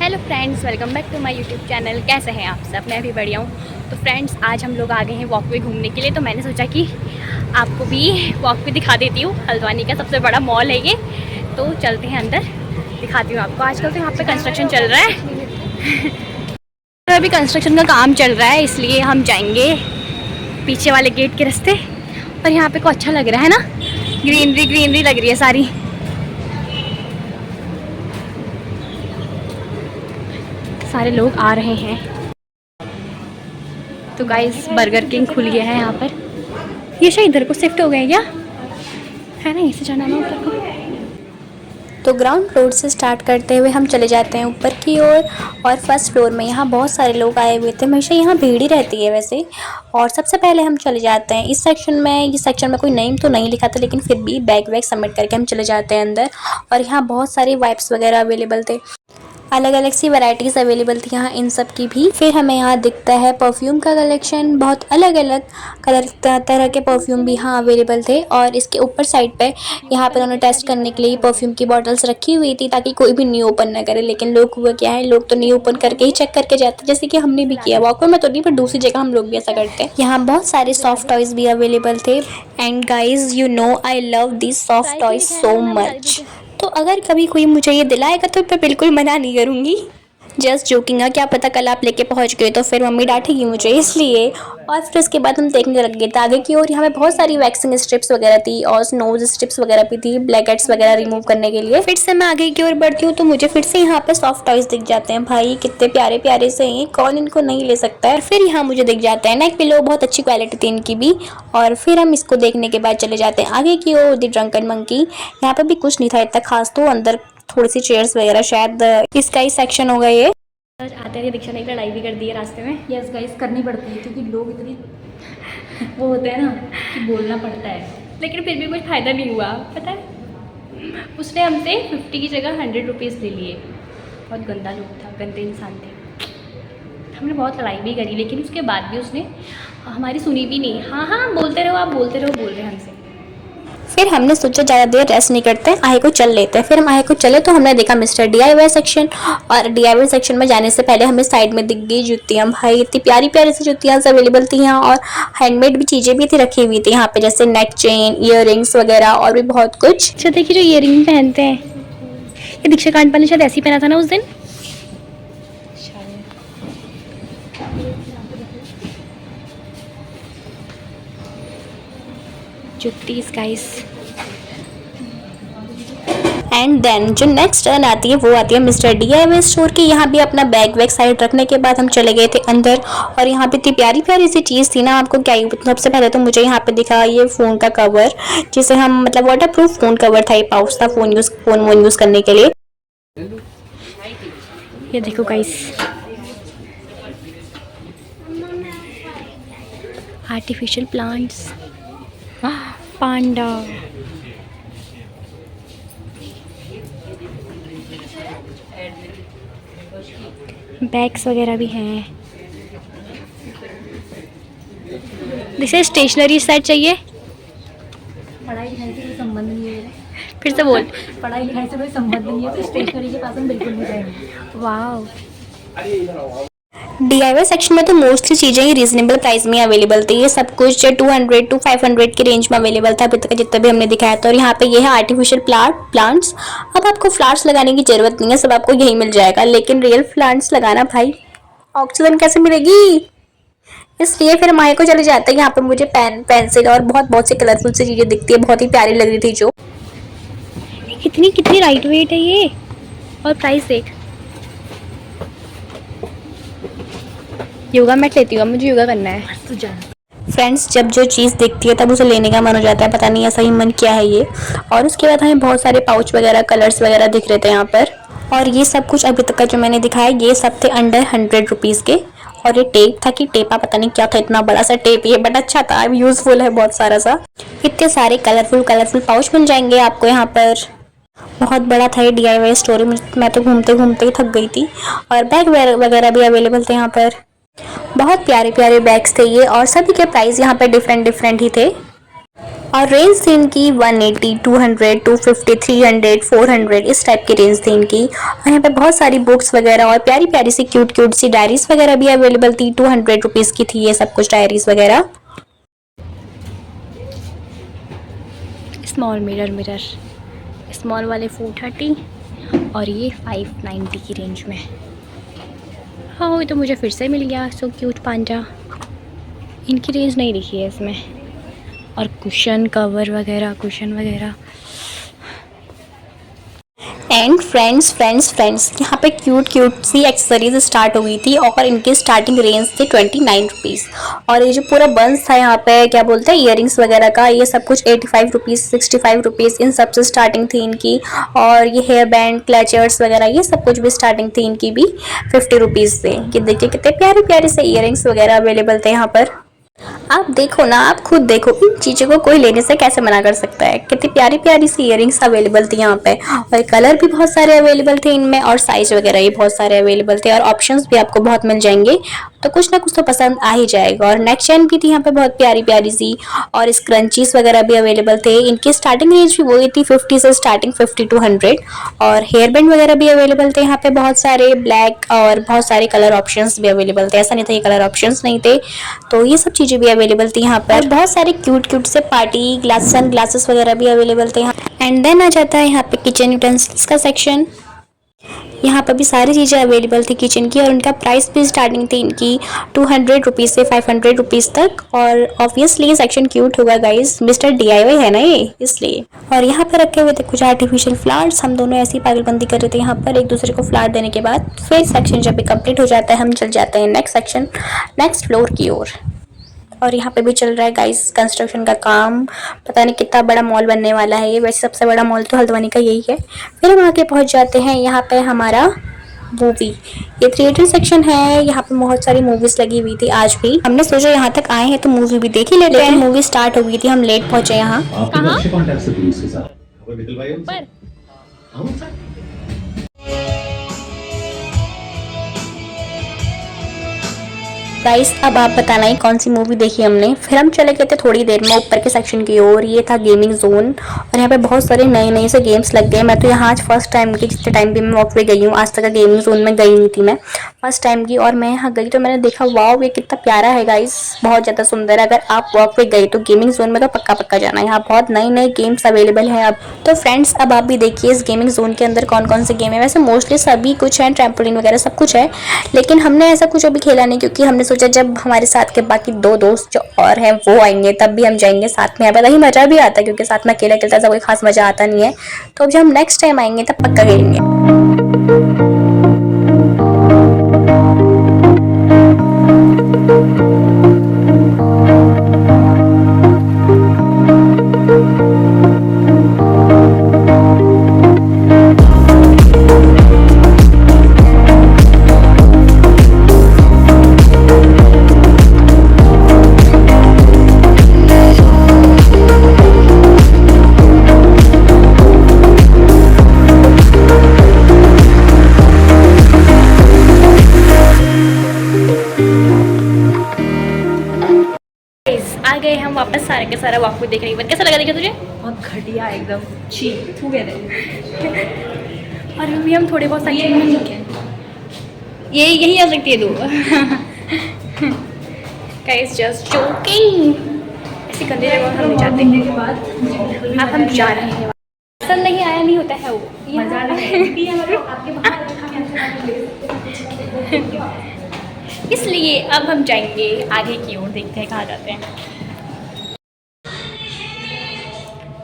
Hello friends, welcome back to my YouTube channel. कैसे हैं आप सब? मैं भी बढ़िया हूँ। तो फ्रेंड्स, आज हम लोग आ गए हैं वॉक पे घूमने के लिए। तो मैंने सोचा कि आपको भी वॉक पे दिखा देती हूँ। हल्द्वानी का सबसे बड़ा मॉल है ये। तो चलते हैं अंदर, दिखाती हूँ आपको। आजकल तो यहाँ पे कंस्ट्रक्शन चल रहा है तो अभी कंस्ट्रक्शन का काम चल रहा है, इसलिए हम जाएंगे पीछे वाले गेट के रास्ते। और यहाँ पे को अच्छा लग रहा है ना, ग्रीनरी ग्रीनरी लग रही है सारी। सारे लोग आ रहे हैं। तो गाइस, बर्गर किंग खुल गया है यहाँ पर। ये शायद इधर को शिफ्ट हो गए क्या, है ना? इसे जाना ना ऊपर को। तो ग्राउंड फ्लोर से स्टार्ट करते हुए हम चले जाते हैं ऊपर की ओर। और फर्स्ट फ्लोर में यहाँ बहुत सारे लोग आए हुए थे। हमेशा यहाँ भीड़ ही रहती है वैसे। और सबसे पहले हम चले जाते हैं इस सेक्शन में। इस सेक्शन में कोई नेम तो नहीं लिखा था, लेकिन फिर भी बैग वैग सबमिट करके हम चले जाते हैं अंदर। और यहाँ बहुत सारे वाइप्स वगैरह अवेलेबल थे। अलग अलग सी वैरायटीज़ अवेलेबल थी यहाँ इन सब की भी। फिर हमें यहाँ दिखता है परफ्यूम का कलेक्शन। बहुत अलग अलग तरह के परफ्यूम भी यहाँ अवेलेबल थे। और इसके ऊपर साइड पे यहाँ पर उन्होंने टेस्ट करने के लिए परफ्यूम की बॉटल्स रखी हुई थी, ताकि कोई भी न्यू ओपन ना करे। लेकिन लोग हुआ क्या है, लोग तो न्यू ओपन करके ही चेक करके जाते हैं, जैसे कि हमने भी किया। वॉकर में तो नहीं, पर दूसरी जगह हम लोग भी ऐसा करते हैं। यहाँ बहुत सारे सॉफ्ट टॉयज भी अवेलेबल थे। And guys, you know I love this soft toys so much. तो अगर कभी कोई मुझे ये दिलाएगा तो मैं बिल्कुल मना नहीं करूँगी। जस्ट जोकिंग है, क्या पता कल आप लेके पहुंच गए तो फिर मम्मी डांटेगी मुझे, इसलिए। और फिर उसके बाद हम देखने लग गए थे आगे की ओर। यहाँ पे बहुत सारी वैक्सिंग स्ट्रिप्स वगैरह थी और नोज स्ट्रिप्स वगैरह भी थी, ब्लैक हेड्स वगैरह रिमूव करने के लिए। फिर से मैं आगे की ओर बढ़ती हूँ तो मुझे फिर से यहाँ पे सॉफ्ट टॉयज दिख जाते हैं। भाई कितने प्यारे प्यारे से हैं, कौन इनको नहीं ले सकता है। फिर यहाँ मुझे दिख जाता है नेक पिलो, बहुत अच्छी क्वालिटी थी इनकी भी। और फिर हम इसको देखने के बाद चले जाते हैं आगे की ओर, द ड्रंकन मंकी। यहाँ पे भी कुछ नहीं था इतना खास, तो अंदर थोड़ी सी चेयर्स वगैरह, शायद इसका ही सेक्शन होगा ये। आते हैं दीक्षा ने एक लड़ाई भी कर दी है रास्ते में। यस गाइस, करनी पड़ती है क्योंकि लोग इतनी वो होते हैं ना कि बोलना पड़ता है। लेकिन फिर भी कुछ फ़ायदा नहीं हुआ, पता है। उसने हमसे 50 की जगह 100 रुपीज़ ले लिए। बहुत गंदा लोग था, गंदे इंसान थे। हमने बहुत लड़ाई भी करी, लेकिन उसके बाद भी उसने हमारी सुनी भी नहीं। हाँ हाँ बोलते रहो, आप बोलते रहो, बोल रहे हैं हमसे। फिर हमने सोचा ज़्यादा देर रेस्ट नहीं करते, आए को चल लेते हैं। फिर हम आए को चले तो हमने देखा मिस्टर DIY सेक्शन। और DIY सेक्शन में जाने से पहले हमें साइड में दिख गई जुतियाँ। भाई इतनी प्यारी प्यारी सी जुतियाँ अवेलेबल थी यहाँ। और हैंडमेड भी चीज़ें भी थी रखी हुई थी यहाँ पे, जैसे नेक चेन, ईयररिंग्स वगैरह और भी बहुत कुछ। अच्छा देखिए, जो ईयररिंग पहनते हैं, ये दीक्षा कांडपाल ने शायद ऐसे ही पहना था ना उस दिन। जुत्तीस गाइस। एंड देन जो नेक्स्ट टर्न आती है वो आती है मिस्टर DIY स्टोर की। यहाँ भी अपना बैग वैग साइड रखने के बाद हम चले गए थे अंदर। और यहाँ पे इतनी प्यारी प्यारी सी चीज़ थी ना, आपको क्या ही। सबसे पहले तो मुझे यहाँ पे दिखा ये फ़ोन का कवर, जिसे हम मतलब वाटर प्रूफ फ़ोन कवर था, ये पाउच था फ़ोन यूज़ करने के लिए। ये देखो गाइस, आर्टिफिशियल प्लांट्स, पांडा, बैग्स वगैरह भी हैं। जैसे स्टेशनरी सेट चाहिए। पढ़ाई लिखाई से कोई संबंध नहीं है। फिर से बोल। पढ़ाई लिखाई से कोई संबंध नहीं है, तो स्टेशनरी के पास हम बिल्कुल नहीं जाएंगे। वाह। DIY सेक्शन में तो मोस्टली चीज़ें ही रीजनेबल प्राइस में अवेलेबल थी। ये सब कुछ 200 to 500 की रेंज में अवेलेबल था अभी तक जितना भी हमने दिखाया था। और यहाँ पे ये है आर्टिफिशियल प्लांट्स। अब आपको फ्लावर्स लगाने की ज़रूरत नहीं है, सब आपको यही मिल जाएगा। लेकिन रियल प्लांट्स लगाना भाई, ऑक्सीजन कैसे मिलेगी? इसलिए फिर माए को चले जाते हैं। यहाँ पे मुझे पेन, पेंसिल और बहुत सी कलरफुल सी चीज़ें दिखती है, बहुत ही प्यारी लग रही थी। जो कितनी लाइट वेट है ये। और प्राइस देख। योगा मैट लेती हूँ, मुझे योगा करना है। फ्रेंड्स, जब जो चीज़ दिखती है तब उसे लेने का मन हो जाता है, पता नहीं ऐसा ही मन क्या है ये। और उसके बाद हमें बहुत सारे पाउच वगैरह, कलर्स वगैरह दिख रहे थे यहाँ पर। और ये सब कुछ अभी तक का जो मैंने दिखाया, ये सब थे अंडर 100 रुपीज़ के। और ये टेप था कि टेपा पता नहीं क्या था, इतना बड़ा सा टेप ये, बट अच्छा था, यूज़फुल है बहुत सारा सा। इतने सारे कलरफुल पाउच मिल जाएंगे आपको यहाँ पर। बहुत बड़ा था ये DIY स्टोर, मैं तो घूमते घूमते ही थक गई थी। और बैग वगैरह भी अवेलेबल थे यहाँ पर। बहुत प्यारे प्यारे बैग्स थे ये, और सभी के प्राइस यहाँ पे डिफरेंट ही थे। और रेंज थी इनकी 180, 200, 250, 300, 400 इस टाइप की रेंज थी इनकी। और यहाँ पे बहुत सारी बुक्स वगैरह और प्यारी प्यारी सी क्यूट क्यूट सी डायरीज वगैरह भी अवेलेबल थी। 200 रुपीज़ की थी ये सब कुछ डायरीज वगैरह। स्मॉल मिरर स्मॉल वाले 430 और ये 590 की रेंज में। हाँ, ये तो मुझे फिर से मिल गया। So cute Panja. इनकी रेंज नहीं लिखी है इसमें। और कुशन कवर वगैरह, कुशन वगैरह। एंड फ्रेंड्स यहाँ पे क्यूट क्यूट सी एक्सेसरीज स्टार्ट हो गई थी और इनकी स्टार्टिंग रेंज थी 29 रुपीज़। और ये जो पूरा बंस था यहाँ पे क्या बोलते हैं इयरिंग्स वगैरह का, ये सब कुछ 85 रुपीज़, 65 रुपीज़ इन सब से स्टार्टिंग थी इनकी। और ये हेयर बैंड, क्लचर्स वगैरह ये सब कुछ भी स्टार्टिंग थी इनकी भी 50 रुपीज़ से। ये देखिए कितने प्यारे प्यारे से इयरिंग्स वगैरह अवेलेबल थे यहाँ पर। आप देखो ना, आप खुद देखो, इन चीज़ों को कोई लेने से कैसे मना कर सकता है। कितनी प्यारी प्यारी सी इयरिंग्स अवेलेबल थी यहाँ पे। और कलर भी बहुत सारे अवेलेबल थे इनमें और साइज वगैरह भी बहुत सारे अवेलेबल थे और ऑप्शंस भी आपको बहुत मिल जाएंगे। तो कुछ ना कुछ तो पसंद आ ही जाएगा। और नेक चेन भी थी यहाँ पे बहुत प्यारी प्यारी सी और स्क्रंचीज वगैरह भी अवेलेबल थे। इनकी स्टार्टिंग रेंज भी वही थी 50 से स्टार्टिंग 50 to 100। और हेयर बैंड वगैरह भी अवेलेबल थे यहाँ पे बहुत सारे ब्लैक और बहुत सारे कलर ऑप्शंस भी अवेलेबल थे। ऐसा नहीं था ये कलर ऑप्शंस नहीं थे। तो ये सब चीज़ें भी अवेलेबल थी यहाँ पर। बहुत सारे क्यूट क्यूट से पार्टी ग्लास सन ग्लासेस वगैरह भी अवेलेबल थे यहाँ। एंड देन आ जाता है यहाँ पे किचन यूटेंसिल्स का सेक्शन। यहाँ पर भी सारी चीज़ें अवेलेबल थी किचन की और उनका प्राइस भी स्टार्टिंग थी इनकी 200 रुपीज़ से 500 रुपीज़ तक। और ऑब्वियसली ये सेक्शन क्यूट होगा गाइस, मिस्टर DIY है ना ये, इसलिए। और यहाँ पर रखे हुए थे कुछ आर्टिफिशियल फ्लावर्स। हम दोनों ऐसी पागलबंदी कर रहे थे यहाँ पर एक दूसरे को फ्लावर देने के बाद। फिर सेक्शन जब भी कंप्लीट हो जाता है हम चल जाते हैं नेक्स्ट सेक्शन, नेक्स्ट फ्लोर की ओर। और यहाँ पे भी चल रहा है गाइस कंस्ट्रक्शन का काम। पता नहीं कितना बड़ा मॉल बनने वाला है ये। वैसे सबसे बड़ा मॉल तो हल्द्वानी का यही है। फिर हम आके पहुँच जाते हैं यहाँ पे हमारा मूवी। ये थिएटर सेक्शन है। यहाँ पे बहुत सारी मूवीज लगी हुई थी। आज भी हमने सोचा यहाँ तक आए हैं तो मूवी भी देख ही लेते हैं। मूवी स्टार्ट हो गई थी, हम लेट पहुंचे यहाँ। कहाँ? अच्छे कॉन्टैक्ट से पुलिस के साथ खबर निकलवाई हमसे। पर हमसे गाइस अब आप बताना ही कौन सी मूवी देखी हमने। फिर हम चले गए थे थोड़ी देर में ऊपर के सेक्शन की ओर। ये था गेमिंग जोन और यहाँ पे बहुत सारे नए नए से गेम्स लग गए। मैं तो यहाँ आज फर्स्ट टाइम की, जितने टाइम भी मैं वॉक पे गई हूँ आज तक गेमिंग जोन में गई नहीं थी मैं, फर्स्ट टाइम की। और मैं यहाँ गई तो मैंने देखा वाव ये कितना प्यारा है गाइस, बहुत ज़्यादा सुंदर है। अगर आप वॉक पे गए तो गेमिंग जोन में तो पक्का पक्का जाना। यहाँ बहुत नए नए गेम्स अवेलेबल हैं अब तो। फ्रेंड्स अब आप भी देखिए इस गेमिंग जोन के अंदर कौन कौन से गेम है। वैसे मोस्टली सभी कुछ है, ट्रैम्पोलिन वगैरह सब कुछ है, लेकिन हमने ऐसा कुछ अभी खेला नहीं क्योंकि हमने सोचा जब हमारे साथ के बाकी 2 दोस्त जो और हैं वो आएंगे तब भी हम जाएंगे साथ में। यहाँ पर ही मज़ा भी आता है क्योंकि साथ में अकेला खेलता ऐसा कोई खास मज़ा आता नहीं है। तो अब जब हम नेक्स्ट टाइम आएंगे तब पक्का खेलेंगे। आ गए हम वापस सारे के सारा वॉक भी देखने के बाद। कैसा लगा देखा तुझे? बहुत घटिया एकदम चीप हो गया थे। और अभी हम थोड़े बहुत सेक्शन में ये यही आ सकती है तू। Guys just joking. ऐसी गंदी जगह हम नहीं जाते। के बाद अब हम जा रहे हैं। पसंद नहीं आया नहीं होता है वो। मजा नहीं आपके बाहर इसलिए अब हम जाएंगे आगे की ओर, देखते हैं कहाँ जाते हैं।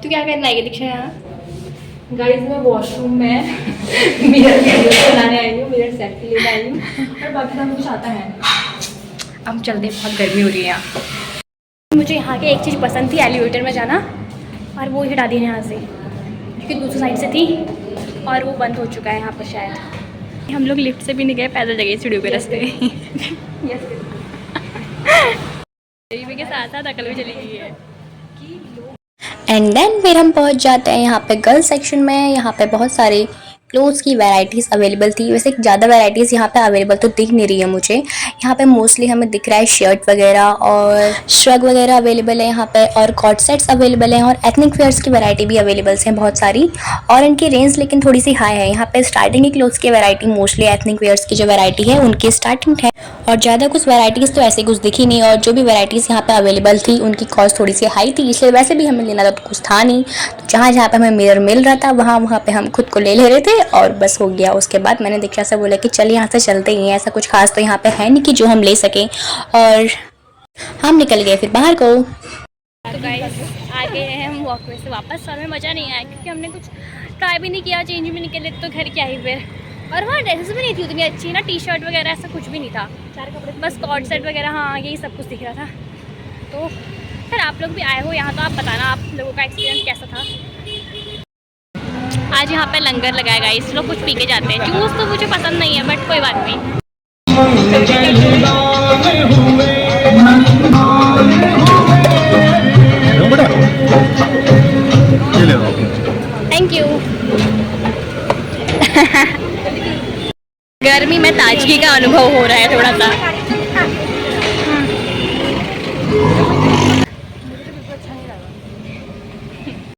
तू क्या करना है दीक्षा यहाँ? गाइस मैं वॉशरूम में मिरर बनाने आई हूँ, मिरर सेल्फी लेने आई हूँ और बाकी सब कुछ आता है। अब चलते हैं, बहुत गर्मी हो रही है यहाँ। मुझे यहाँ के एक चीज़ पसंद थी एलिवेटर में जाना, और वो हटा दी है यहाँ से क्योंकि दूसरी साइड से थी और वो बंद हो चुका है यहाँ पर शायद। हम लोग लिफ्ट से भी नहीं गए, पैदल जगह सीढ़ियों के रास्ते। के साथ साथ अकल भी चली गई है। एंड देन फिर हम पहुंच जाते हैं यहाँ पे गर्ल्स सेक्शन में। यहाँ पे बहुत सारे क्लोथ्स की वैरायटीज़ अवेलेबल थी। वैसे ज़्यादा वैरायटीज़ यहाँ पे अवेलेबल तो दिख नहीं रही है मुझे। यहाँ पे मोस्टली हमें दिख रहा है शर्ट वगैरह और श्रग वगैरह अवेलेबल है यहाँ पे, और कॉट सेट्स अवेलेबल हैं, और एथनिक वेयर्स की वैरायटी भी अवेलेबल है बहुत सारी, और इनकी रेंज लेकिन थोड़ी सी हाई है। यहाँ पे स्टार्टिंग की क्लोथ्स की वैरायटी मोस्टली एथनिक वेयर्स की जो वैरायटी है उनकी स्टार्टिंग है, और ज़्यादा कुछ वैरायटीज़ तो ऐसे कुछ दिखी नहीं, और जो भी वैरायटीज़ यहाँ पे अवेलेबल थी उनकी कॉस्ट थोड़ी सी हाई थी, इसलिए वैसे भी हमें लेना तो कुछ था नहीं। तो जहाँ जहाँ पे हमें मिरर मिल रहा था वहाँ पे हम खुद को ले रहे थे और बस हो गया। उसके बाद मैंने दीक्षा से बोला कि चल यहाँ से चलते ही हैं, ऐसा कुछ खास तो यहाँ पे है नहीं कि जो हम ले सकें, और हम निकल गए फिर बाहर को। तो गाइस आ गए हैं हम वॉकवे से वापस, और हमें मज़ा नहीं आया क्योंकि हमने कुछ ट्राई भी नहीं किया, चेंज भी नहीं किया, तो घर क्या ही फिर। और वहाँ ड्रेसेस भी नहीं थी उतनी अच्छी ना, टी शर्ट वगैरह ऐसा कुछ भी नहीं था, बस कॉर्ड सेट वगैरह, हाँ यही सब कुछ दिख रहा था। तो फिर आप लोग भी आए हो यहाँ तो आप बताना आप लोगों का एक्सपीरियंस कैसा था। आज यहाँ पे लंगर लगाया गाइस, लोग कुछ पी के जाते हैं। जूस तो मुझे पसंद नहीं है बट कोई बात नहीं। Thank you. गर्मी में ताजगी का अनुभव हो रहा है थोड़ा सा।